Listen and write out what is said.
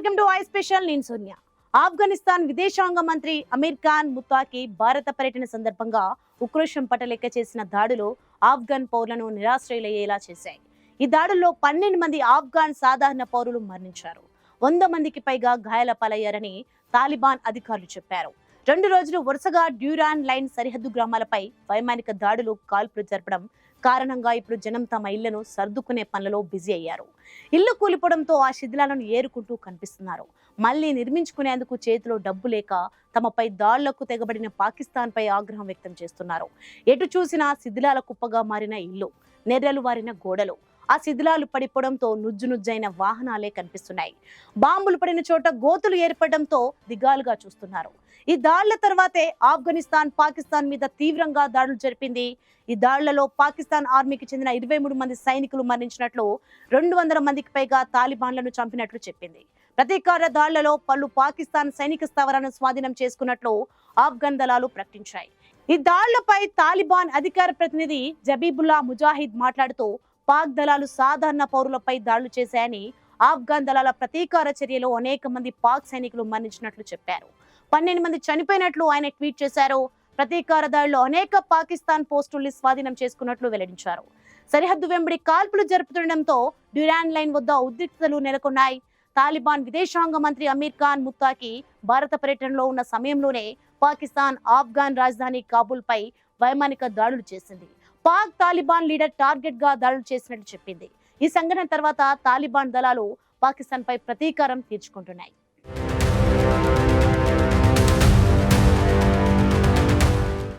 Welcome to I special. నేను సోనియా. ఆఫ్ఘనిస్తాన్ విదేశాంగ మంత్రి అమీర్ ఖాన్ ముత్తాకి భారత పర్యటన సందర్భంగా ఉక్రోషం పట్టలేక చేసిన దాడులు ఆఫ్ఘన్ పౌరులను నిరాశ్రయులయ్యేలా చేశాయి. ఈ దాడుల్లో 12 మంది ఆఫ్ఘాన్ సాధారణ పౌరులు మరణించారు. 100 మందికి పైగా గాయాల పాలయ్యారని తాలిబాన్ అధికారులు చెప్పారు. 2 రోజులు వరుసగా డ్యూరాన్ లైన్ సరిహద్దు గ్రామాలపై వైమానిక దాడులు కాల్పులు జరపడం కారణంగా ఇప్పుడు జనం తమ ఇళ్లను సర్దుకునే పనులలో బిజీ అయ్యారు. ఇల్లు కూలిపోవడంతో ఆ శిథిలాలను ఏరుకుంటూ కనిపిస్తున్నారు. మళ్లీ నిర్మించుకునేందుకు చేతిలో డబ్బు లేక తమపై దాడులకు తెగబడిన పాకిస్తాన్ పై ఆగ్రహం వ్యక్తం చేస్తున్నారు. ఎటు చూసినా శిథిలాల కుప్పగా మారిన ఇల్లు, నెర్రలు వారిన గోడలు, ఆ శిథిలాలు పడిపోవడంతో నుజ్జునుజ్జైన వాహనాలే కనిపిస్తున్నాయి. బాంబులు పడిన చోట గోతులు ఏర్పడడంతో దిగాలుగా చూస్తున్నారు. ఈ దాడుల తర్వాతే ఆఫ్ఘనిస్తాన్ పాకిస్తాన్ మీద తీవ్రంగా దాడులు జరిపింది. ఈ దాడులలో పాకిస్తాన్ ఆర్మీకి చెందిన 23 మంది సైనికులు మరణించినట్లు, 200 మందికి పైగా తాలిబాన్లను చంపినట్లు చెప్పింది. ప్రతీకార దాడులలో పలు పాకిస్తాన్ సైనిక స్థావరాలను స్వాధీనం చేసుకున్నట్లు ఆఫ్ఘన్ దళాలు ప్రకటించాయి. ఈ దాడులపై తాలిబాన్ అధికార ప్రతినిధి జబీబుల్లా ముజాహిద్ మాట్లాడుతూ పాక్ దళాలు సాధారణ పౌరులపై దాడులు చేశాయని, ఆఫ్ఘన్ దళాల ప్రతీకార చర్యలో అనేక మంది పాక్ సైనికులు మరణించినట్లు చెప్పారు. 12 మంది చనిపోయినట్లు ఆయన ట్వీట్ చేశారు. ప్రతీకార దాడిలో అనేక పాకిస్తాన్ పోస్టుల్ని స్వాధీనం చేసుకున్నట్లు వెల్లడించారు. సరిహద్దు వెంబడి కాల్పులు జరుపుతుండటంతో డ్యూరాన్ లైన్ వద్ద ఉద్రిక్తతలు నెలకొన్నాయి. తాలిబాన్ విదేశాంగ మంత్రి అమీర్ ఖాన్ ముత్తాకి భారత పర్యటనలో ఉన్న సమయంలోనే పాకిస్తాన్ ఆఫ్ఘాన్ రాజధాని కాబూల్ పై వైమానిక దాడులు చేసింది. పాక్ తాలిబాన్ లీడర్ టార్గెట్ గా దాడులు చేసినట్టు చెప్పింది. ఈ సంఘటన తర్వాత తాలిబాన్ దళాలు పాకిస్తాన్ పై ప్రతీకారం తీర్చుకుంటున్నాయి.